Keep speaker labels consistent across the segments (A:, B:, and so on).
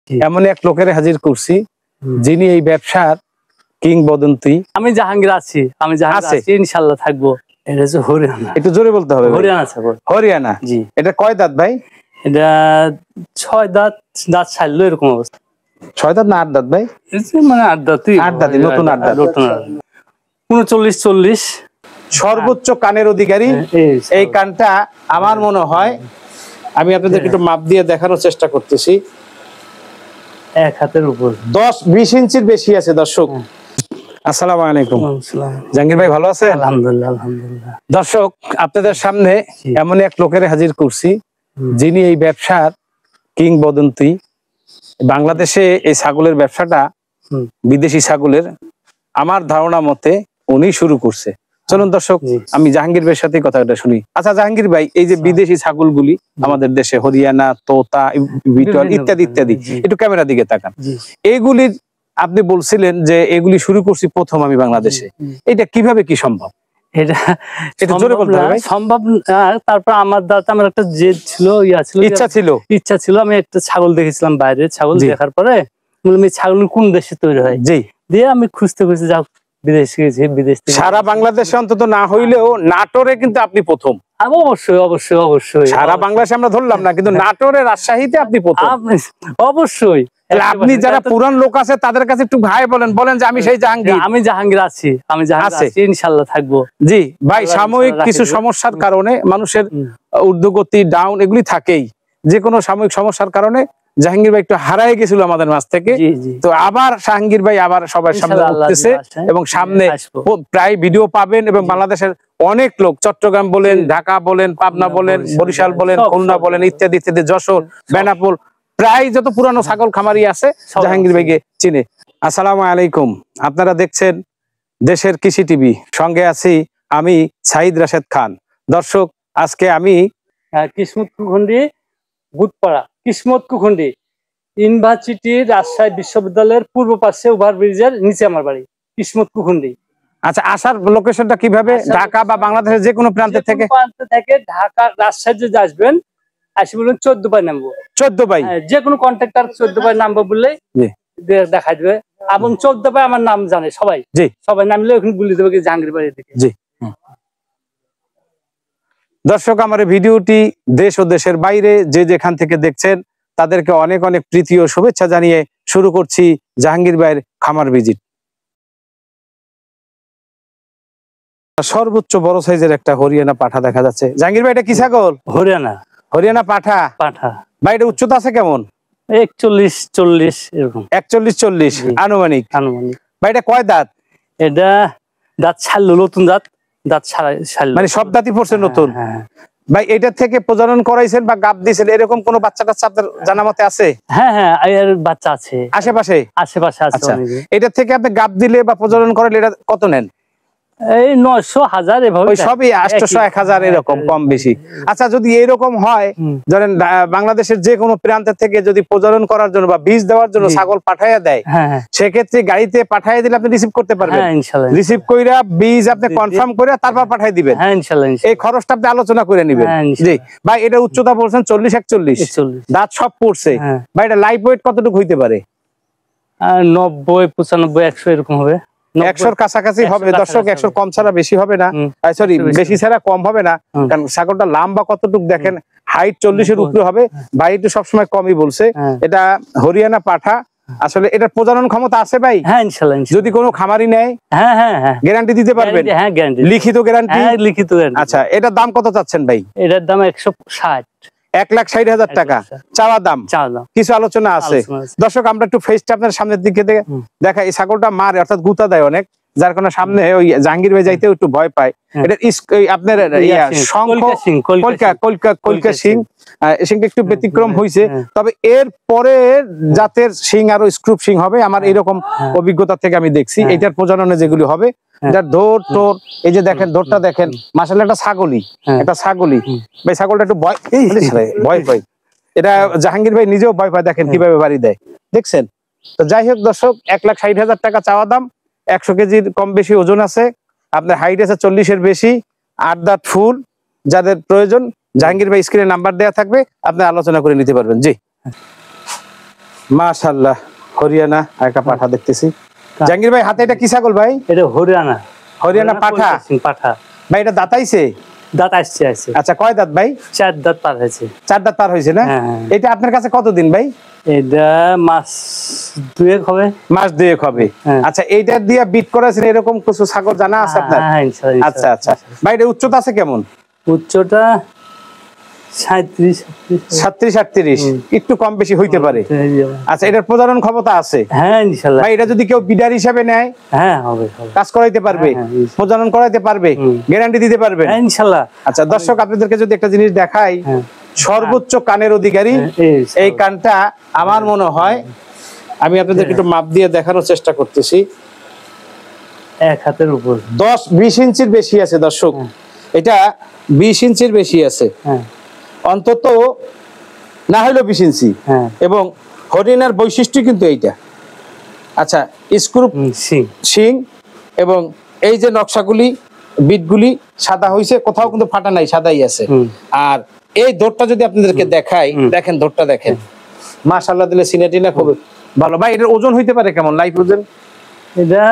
A: এমন এক লোকের হাজির করছি যিনি এই ব্যবসার কিংবদন্তি।
B: আমি জাহাঙ্গীর আছি, আমি জাহাঙ্গীর আছি, ইনশাআল্লাহ থাকবো। এটা হচ্ছে হরিয়ানা।
A: একটু জোরে বলতে হবে।
B: হরিয়ানা ছাগল।
A: হরিয়ানা।
B: জি।
A: এটা কয় দাঁত ভাই?
B: এটা 6 দাঁত, দাঁত ছাড়লো এরকম অবস্থা।
A: 6 দাঁত না 8 দাঁত ভাই?
B: মানে 8 দাঁতই।
A: 8 দাঁতই, নতুন 8 দাঁত।
B: 39-40
A: সর্বোচ্চ কানের অধিকারী এই কানটা। আমার মনে হয় আমি আপনাদেরকে একটু মাপ দিয়ে দেখানোর চেষ্টা করতেছি।
B: এক হাতের উপর
A: 10-20 ইঞ্চির বেশি আছে দর্শক। আসসালামু আলাইকুম। জাহাঙ্গীর ভাই ভালো আছেন?
B: আলহামদুলিল্লাহ, আলহামদুলিল্লাহ।
A: দর্শক আপনাদের সামনে এমন এক লোকের হাজির করছি যিনি এই ব্যবসার কিংবদন্তি। বাংলাদেশে এই ছাগলের ব্যবসাটা বিদেশি ছাগলের আমার ধারণা মতে উনি শুরু করছে। চলুন দর্শক আমি জাহাঙ্গীর ভাইয়ের সাথে কথাটা শুনি। আচ্ছা জাহাঙ্গীর ভাই, এই যে বিদেশি ছাগলগুলি আমাদের দেশে হরিয়ানা, তোতা, বিটল ইত্যাদি ইত্যাদি, একটু ক্যামেরার দিকে তাকান। এইগুলির আপনি বলছিলেন যে এগুলি শুরু করছি প্রথম আমি বাংলাদেশে, এটা কিভাবে কি সম্ভব?
B: এটা জোরে বলতে হবে। সম্ভব না। তারপর আমার একটা জেদ ছিল, ইচ্ছা ছিল। আমি একটা ছাগল দেখেছিলাম বাইরে, ছাগল দেখার পরে বললাম এই ছাগল কোন দেশে তৈরি হয়। দিয়ে আমি খুঁজতে যাও বিদেশে গেছি, বিদেশ থেকে। সারা বাংলাদেশে অন্তত না হইলেও নাটোরে কিন্তু আপনি প্রথম। অবশ্যই অবশ্যই অবশ্যই। সারা বাংলাদেশে আমরা ধরলাম না, কিন্তু নাটোরে, রাজশাহীতে আপনি প্রথম। অবশ্যই। আপনি যারা পুরান লোক আছে তাদের কাছে একটু ভাই বলেন যে আমি সেই জাহাঙ্গীর। আমি জাহাঙ্গীর আছি, আমি জাহাঙ্গীর আছি, ইনশাআল্লাহ থাকবো। জি ভাই, সাময়িক কিছু সমস্যার কারণে মানুষের ঊর্ধ্বগতি ডাউন এগুলি থাকেই। যে কোনো সাময়িক সমস্যার কারণে জাহাঙ্গীর ভাই একটু হারায় গেছিল আমাদের মাঝ থেকে। তো আবার জাহাঙ্গীর ভাই আবার সবার সামনে উঠতেছে এবং সামনে প্রায় ভিডিও পাবেন। এবং বাংলাদেশের অনেক লোক, চট্টগ্রাম বলেন, ঢাকা বলেন, পাবনা বলেন, বরিশাল বলেন, খুলনা বলেন, ইত্যাদি ইত্যাদি, যশোর, বেনাপোল, প্রায় যত পুরানো ছাগল খামারি আছে জাহাঙ্গীর ভাইকে চিনে। আসসালামু আলাইকুম। আপনারা দেখছেন দেশের কৃষি টিভি, সঙ্গে আছি আমি সাইদ রাশেদ খান। দর্শক আজকে আমি কিসমত কুখন্ডি, বুধপাড়া কিসমত কুখন্ডি ইউনিভার্সিটি, রাজশাহী বিশ্ববিদ্যালয়ের পূর্ব পাশে ওভারব্রিজের নিচে আমার বাড়ি, কিসমত কুখন্ডি। আচ্ছা, আসার লোকেশনটা কিভাবে? ঢাকা বা বাংলাদেশের যে কোনো প্রান্ত থেকে ঢাকা, রাজশাহী যদি আসবেন, আসি বলুন 14 পাই নামবো। 14 পাই যে কোনো কন্ট্রাক্টর 14 পাই নামবো বললে দেখা দিবে। এবং 14 পাই আমার নাম জানে সবাই। জি, সবাই নামলে ওখানে বলে দেবে জাহাঙ্গীর বাড়ি থেকে। জি দর্শক, আমার এই ভিডিওটি দেশ ও দেশের বাইরে যে যেখান থেকে দেখছেন তাদেরকে অনেক অনেক প্রীতি ও শুভেচ্ছা জানিয়ে শুরু করছি জাহাঙ্গীর ভাইয়ের খামার ভিজিট। সর্বোচ্চ বড় সাইজের একটা হরিয়ানা পাঠা দেখা যাচ্ছে। জাহাঙ্গীর ভাই, এটা কি ছাগল? হরিয়ানা। হরিয়ানা পাঠা। পাঠা ভাই, এটা উচ্চতা আছে কেমন? 41-40 এরকম। 41-40 আনুমানিক। ভাই, এটা কয় দাঁত? এটা দাঁত ছাড়লো, নতুন দাঁত, দাঁত ছাড়লো, মানে সব দাঁতই পড়ছে নতুন। ভাই, এটা থেকে প্রজনন করাইছেন বা গাব দিয়েছেন, এরকম কোন বাচ্চা টাচ্চা আপনার জানা মতে আছে? হ্যাঁ হ্যাঁ, এর বাচ্চা আছে আশেপাশে। আছে। এটা থেকে আপনি গাব দিলে বা প্রজনন করালে এটা কত নেন? এই 900-1000 এভাবে, সবই 800-1000 এরকম কম বেশি। আচ্ছা, যদি এরকম হয়, ধরেন বাংলাদেশের যে কোনো প্রান্ত থেকে যদি প্রজনন করার জন্য বা বীজ দেওয়ার জন্য ছাগল পাঠাইয়া দেয়, সেক্ষেত্রে গাড়িতে পাঠাইয়া দিলে আপনি রিসিভ করতে পারবেন? রিসিভ কইরা বীজ আপনি কনফার্ম করে তারপর পাঠাই দিবেন? এই খরচটা আপনি আলোচনা করে নিবেন। জি ভাই, এটা উচ্চতা বলছেন 40-41, দাঁত সব পড়ছে। ভাই, এটা লাইফ ওয়েট কতটুকু হইতে পারে? 90-95-100 এরকম হবে। 100-র কাছাকাছি হবে দর্শক। 100 কম ছাড়া বেশি হবে না, সরি বেশি ছাড়া কম হবে না। কারণ ছাগলটা লম্বা কতটুকু দেখেন, হাইট 40-এর উপরে হবে। ভাই তো সবসময় কমই বলছে। এটা হরিয়ানা পাঠা। আসলে এটার প্রজনন ক্ষমতা আছে ভাই? হ্যাঁ ইনশাআল্লাহ। যদি কোনো খামারি নেয়, হ্যাঁ হ্যাঁ হ্যাঁ, গ্যারান্টি দিতে পারবেন? হ্যাঁ গ্যারান্টি, লিখিত গ্যারান্টি? হ্যাঁ লিখিত গ্যারান্টি। আচ্ছা, এটার দাম কত চাচ্ছেন ভাই? এটার দাম 160। 1,60,000 টাকা চাওয়া দাম। কিছু আলোচনা আছে। দর্শক, আমরা একটু ফেসটা আপনার সামনের দিকে দেখা। এই ছাগলটা মারে, অর্থাৎ গুতা দেয় অনেক, যার কারণে সামনে ওই জাহাঙ্গীর ভাই যাইতে একটু ভয় পায়। এটা আপনার কলকা সিং, সিংটা একটু ব্যতিক্রম হয়েছে। তবে এর পরে জাতের সিং আরো স্ক্রুপ সিং হবে, আমার এরকম অভিজ্ঞতা থেকে আমি দেখছি। এটার প্রজননে যেগুলি হবে, এটার দৌড় টোর, এই যে দেখেন দৌড়টা দেখেন, মাশাআল্লাহ একটা ছাগলই, একটা ছাগলই। ভাই, ছাগলটা একটু ভয় পায়। এটা জাহাঙ্গীর ভাই নিজেও ভয় পায়, দেখেন কিভাবে বাড়ি দেয়, দেখছেন? তো যাই হোক দর্শক, 1,60,000 টাকা চাওয়া দাম। 100 কেজির কম বেশি ওজন আছে। আপনার হাইট আছে 40-এর বেশি, 8 দাঁত ফুল। যাদের প্রয়োজন জাহাঙ্গীর ভাই স্ক্রিনে নাম্বার দেওয়া থাকবে, আপনি আলোচনা করে নিতে পারবেন। জি
A: মাশাআল্লাহ, হরিয়ানা একটা পাঠা দেখতেছি। জাহাঙ্গীর ভাই হাতে এটা কি ছাগল ভাই?
B: এটা হরিয়ানা।
A: হরিয়ানা পাঠা।
B: পাঠা
A: ভাই এটা দাঁত আইছে?
B: দাঁত আসছে।
A: আচ্ছা কয় দাঁত ভাই?
B: 4 দাঁত পার হয়েছে।
A: 4 দাঁত পার হয়েছে না? এটা আপনার কাছে কতদিন ভাই?
B: এটা মাস 2 হবে।
A: মাস 2 হবে। আচ্ছা এইটা দিয়ে বিট করেছেন এরকম কিছু ছাগল জানা আছে আপনার?
B: হ্যাঁ ইনশাআল্লাহ।
A: আচ্ছা আচ্ছা ভাই এটা উচ্চতা আছে কেমন?
B: উচ্চতা 37-38
A: একটু কম বেশি হইতে পারে। আচ্ছা এটার প্রজনন ক্ষমতা আছে?
B: হ্যাঁ ইনশাআল্লাহ।
A: ভাই এটা যদি কেউ বিডার হিসেবে নেয়?
B: হ্যাঁ হবে।
A: কাজ করাইতে পারবে, প্রজনন করাইতে পারবে, গ্যারান্টি দিতে পারবে?
B: হ্যাঁ ইনশাআল্লাহ।
A: আচ্ছা দর্শক আপনাদেরকে যদি একটা জিনিস দেখাই, সর্বোচ্চ কানের অধিকারী এই কানটা আমার মনে হয়, আমি আপনাদেরকে একটু মাপ দিয়ে দেখানোর চেষ্টা করতেছি,
B: 1 হাতের উপর
A: 10-20 ইঞ্চির বেশি আছে দর্শক। এটা 20 ইঞ্চির বেশি আছে অন্তত, না হলেও 20 ইঞ্চি। এবং হরিণার বৈশিষ্ট্য কিন্তু এইটা। আচ্ছা স্ক্রু শিং এবং এই যে নকশাগুলি বিটগুলি সাদা হইছে, কোথাও কিন্তু ফাটা নাই, সাদাই আছে। আর এই দৌড়টা যদি আপনাদেরকে দেখাই, দেখেন দৌড়টা দেখেন, মাশাআল্লাহ দিলে সিনেটিনা খুব ভালো। ভাই এটার ওজন হইতে পারে কেমন, লাইফ ওজন?
B: এটা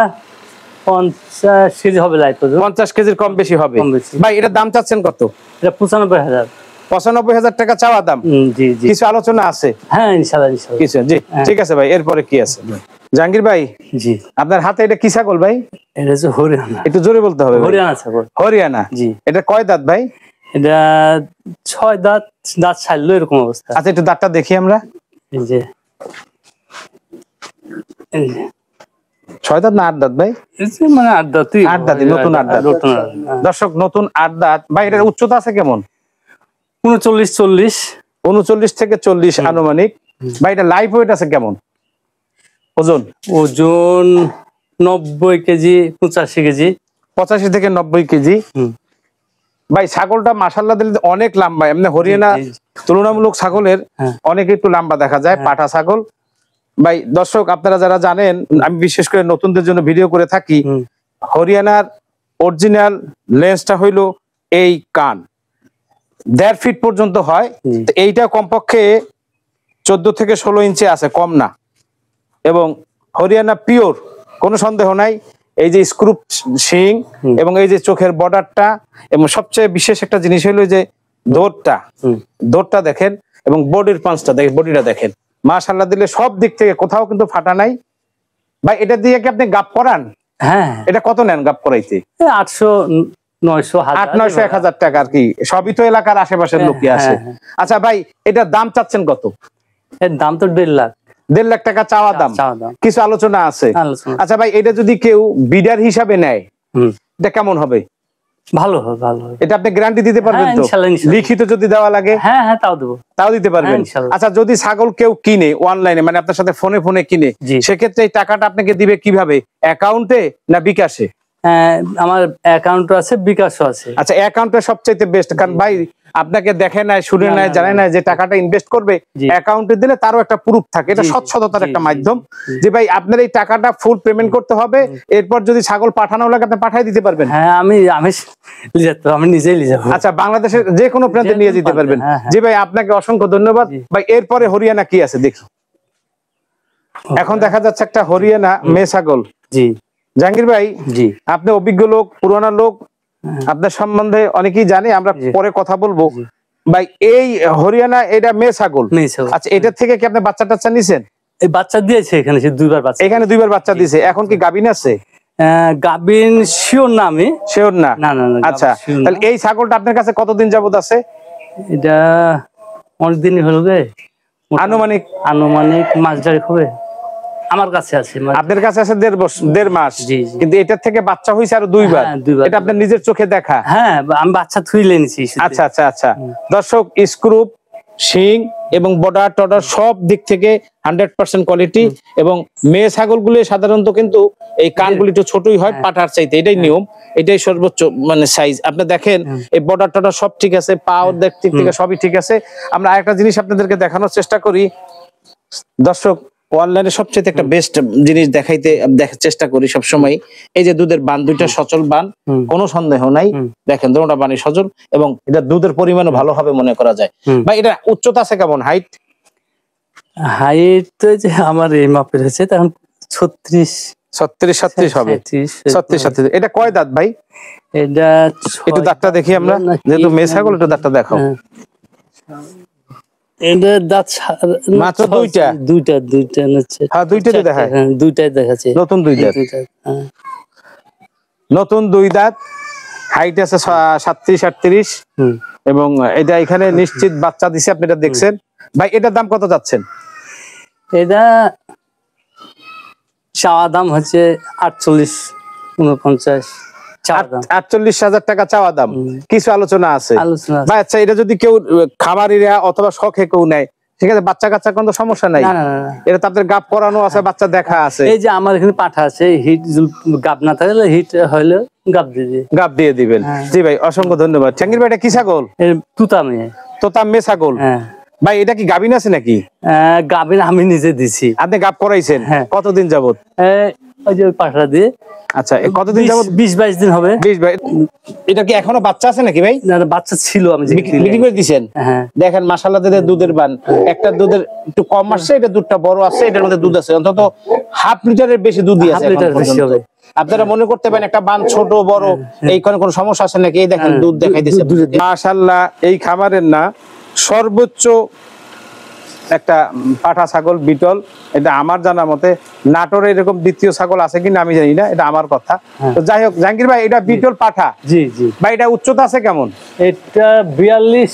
B: 50 কেজি হবে লাইফ ওজন।
A: 50 কেজির কম বেশি হবে। ভাই এটার দাম চাচ্ছেন কত?
B: এটা 95,000।
A: 95,000 টাকা চাওয়া দাম?
B: জি জি।
A: কিছু আলোচনা আছে?
B: হ্যাঁ ইনশাআল্লাহ ইনশাআল্লাহ।
A: কিছু জি ঠিক আছে ভাই। এরপরে কি আছে জাহাঙ্গীর ভাই?
B: জি
A: আপনার হাতে এটা কি ছাগল ভাই?
B: এটা হচ্ছে হরিয়ানা।
A: একটু জোরে বলতে হবে।
B: হরিয়ানা ছাগল।
A: হরিয়ানা।
B: জি।
A: এটা কয় দাঁত ভাই?
B: এটা 6 দাঁত, দাঁত ছাড়লো এরকম অবস্থা।
A: আচ্ছা একটু দাঁতটা দেখি আমরা।
B: এই যে
A: 6 দাঁত না 8 দাঁত ভাই?
B: মানে 8 দাঁতই।
A: 8 দাঁতই, নতুন 8 দাঁত। দর্শক নতুন 8 দাঁত। ভাই এটার উচ্চতা আছে কেমন?
B: 39-40
A: থেকে 40 আনুমানিক। ভাই এটা লাইফ ওয়েট আছে কেমন? ওজন
B: 90 কেজি 85 কেজি।
A: 85 থেকে 90 কেজি। ভাই ছাগলটা মাশাআল্লাহ দিলে অনেক লম্বা। এমনি হরিয়ানা তুলনামূলক ছাগলের অনেক একটু লম্বা দেখা যায়, পাঠা ছাগল। ভাই দর্শক আপনারা যারা জানেন, আমি বিশেষ করে নতুনদের জন্য ভিডিও করে থাকি, হরিয়ানার অরিজিনাল লেন্সটা হইলো এই কান 1.5 ফিট পর্যন্ত হয়। এইটা কমপক্ষে 14 থেকে 16 ইঞ্চি আছে, কম না। এবং হরিয়ানা পিওর, কোনো সন্দেহ নাই। এই যে স্ক্রু শিং এবং এই যে চোখের বর্ডারটা, এবং সবচেয়ে বিশেষ একটা জিনিস হলো যে দৌড়টা দেখেন এবং বডির পাঁচটা দেখেন, বডিটা দেখেন, মাশাআল্লাহ দিলে সব দিক থেকে কোথাও কিন্তু ফাটা নাই। ভাই এটা দিয়ে কি আপনি গাপ করান?
B: হ্যাঁ।
A: এটা কত নেন গাপ করাইতে?
B: 800-900-1000
A: টাকা আর কি। সবই তো এলাকার আশেপাশের লোকই আসে। আচ্ছা ভাই এটার দাম চাচ্ছেন কত?
B: এর দাম তো 1.5 লাখ।
A: 1.5 লাখ টাকা চাওয়া দাম, কিছু আলোচনা আছে। আচ্ছা ভাই এটা যদি কেউ বিডার হিসাবে নেয়, এটা কেমন হবে?
B: ভালো হবে, ভালো হবে।
A: এটা আপনি গ্যারান্টি দিতে পারবেন তো? লিখিত যদি দেওয়া লাগে?
B: হ্যাঁ হ্যাঁ তাও দেব।
A: তাও দিতে পারবেন? আচ্ছা যদি ছাগল কেউ কিনে অনলাইনে, মানে আপনার সাথে ফোনে কিনে, সেক্ষেত্রে এই টাকাটা আপনাকে দিবে কিভাবে? অ্যাকাউন্টে না বিকাশে?
B: আমার অ্যাকাউন্ট আছে, বিকাশও আছে।
A: আচ্ছা অ্যাকাউন্টে সবচেয়ে বেস্ট, কারণ ভাই আপনাকে দেখে নাই, শুনে নাই, জানে না যে টাকাটা ইনভেস্ট করবে, অ্যাকাউন্টে দিলে তারও একটা প্রুফ থাকে। এটা সৎসততার একটা মাধ্যম যে ভাই আপনার এই টাকাটা ফুল পেমেন্ট করতে হবে, এরপর যদি ছাগল পাঠানো লাগে আপনি পাঠিয়ে দিতে পারবেন।
B: হ্যাঁ আমি নিজেই নিয়ে যাব।
A: আচ্ছা বাংলাদেশের যে কোনো প্রান্তে নিয়ে যেতে পারবেন। জি ভাই আপনাকে অসংখ্য ধন্যবাদ। ভাই এরপরে হরিয়ানা কি আছে দেখি। এখন দেখা যাচ্ছে একটা হরিয়ানা মেয়ে ছাগল।
B: জি
A: জাহাঙ্গীর ভাই, জি আপনি অভিজ্ঞ লোক, পুরানা লোক, আপনার সম্বন্ধে অনেকেই জানে, আমরা পরে কথা বলবো। ভাই এই হরিয়ানা এটা মেয়ে ছাগল। আচ্ছা এটা থেকে কি আপনি বাচ্চা টাচ্চা নিছেন?
B: এই বাচ্চা দিয়েছে এখানে, 2বার বাচ্চা।
A: এখানে 2বার বাচ্চা দিয়েছে। এখন কি গাবিন আছে?
B: গাবিন শিওর না, আমি
A: শিওর না।
B: না না।
A: আচ্ছা তাহলে এই ছাগলটা আপনার কাছে কতদিন যাবত আছে?
B: এটা অনেকদিনই হলো গে।
A: আনুমানিক
B: মাস যাবে হবে। আমার কাছে আছে।
A: আপনার কাছে আছে 1.5 মাস। কিন্তু এটার থেকে বাচ্চা হয়েছে আরো 2বার। এটা আপনার নিজের চোখে দেখা?
B: হ্যাঁ আমি বাচ্চা থুইলে নিছি।
A: আচ্ছা আচ্ছা আচ্ছা দর্শক, স্ক্রুপ শিং এবং বর্ডার টর্ডার সব দিক থেকে 100% কোয়ালিটি। এবং মেয়ে ছাগলগুলো সাধারণত কিন্তু এই কানগুলি একটু ছোটই হয় পাঠার চাইতে, এটাই নিয়ম, এটাই সর্বোচ্চ মানে সাইজ। আপনি দেখেন এই বর্ডার টর্ডার সব ঠিক আছে, পাও দিক থেকে সবই ঠিক আছে। আমরা আরেকটা জিনিস আপনাদেরকে দেখানোর চেষ্টা করি দর্শক, অনলাইনে সবচেয়ে একটা বেস্ট জিনিস দেখার চেষ্টা করি সবসময়। এই যে দুধের বান, 2টা সচল বান, কোনো সন্দেহ নাই। দেখেন দুটোটা বানই সচল এবং এটা দুধের পরিমাণও ভালো হবে মনে করা যায়। ভাই এটা উচ্চতা আছে কেমন, হাইট?
B: হাইট তো যে আমার এই মাপের হচ্ছে তখন 36
A: 36 হবে। 36 এটা কয় দাঁত ভাই?
B: এটা
A: একটু দাঁতটা দেখি আমরা, যেহেতু মেয়ে ছাগল একটু দাঁতটা দেখাও।
B: এটা দাঁত
A: মাত্র দুইটা
B: হচ্ছে।
A: হ্যাঁ দুইটাই দেখায়,
B: দুইটাই দেখাচ্ছে,
A: নতুন দুই দাঁত, নতুন দুই দাঁত, হাইট আছে 37-38 এবং এটা এখানে নিশ্চিত বাচ্চা দিছে, আপনি এটা দেখছেন ভাই। এটার দাম কত যাচ্ছেন?
B: এটা চাওয়া দাম হচ্ছে 48-49।
A: 48,000 টাকা চাওয়া দাম, কিছু আলোচনা আছে ভাই। আচ্ছা, এটা যদি কেউ খামারিরা অথবা শখে কেউ নেয়, ঠিক আছে, বাচ্চা কাচ্চা কোনো সমস্যা নাই? এটা তো আপনাদের গাপ করানো আছে, বাচ্চা দেখা আছে।
B: এই যে আমার এখানে পাঠা আছে, হিট গাপ না থাকলে হিট হইলে গাপ দিয়ে দিবেন।
A: জি ভাই, অসংখ্য ধন্যবাদ। জাহাঙ্গীর ভাই, এটা কি ছাগল?
B: তোতা মেয়ে।
A: তোতা মেয়ে ছাগল ভাই। এটা কি গাভিন আছে নাকি?
B: গাভিন আমি নিজে দিছি।
A: আপনি গাপ করাইছেন? কতদিন যাবত?
B: ওই যে পাঠা দিয়ে।
A: আচ্ছা, কতদিন যাবত?
B: 20-22 দিন হবে।
A: 20-22। এটা কি এখনো বাচ্চা আছে নাকি ভাই?
B: না, বাচ্চা ছিল, আমি
A: বিক্রি করে দিয়েছেন। দেখেন মাশাআল্লাহ, দুধের বান, একটা দুধের একটু কম আসছে, এটা দুধটা বড় আছে, এটার মধ্যে দুধ আছে অন্তত 1/2 লিটারের বেশি দুধ আছে। আপনারা মনে করতে পারেন একটা বান ছোট বড়, এইখানে কোনো সমস্যা আছে নাকি? এই দেখেন দুধ দেখাইতেছে মাশাআল্লাহ। এই খামারের না সর্বোচ্চ একটা পাঠা ছাগল বিটল, এটা আমার জানা মতে নাটোরে এরকম দ্বিতীয় ছাগল আছে কিনা আমি জানি না, এটা আমার কথা। তো যাই হোক জাহাঙ্গীর ভাই, এটা বিটল পাঠা।
B: জি জি
A: ভাই, এটা উচ্চতা আছে কেমন?
B: এটা 42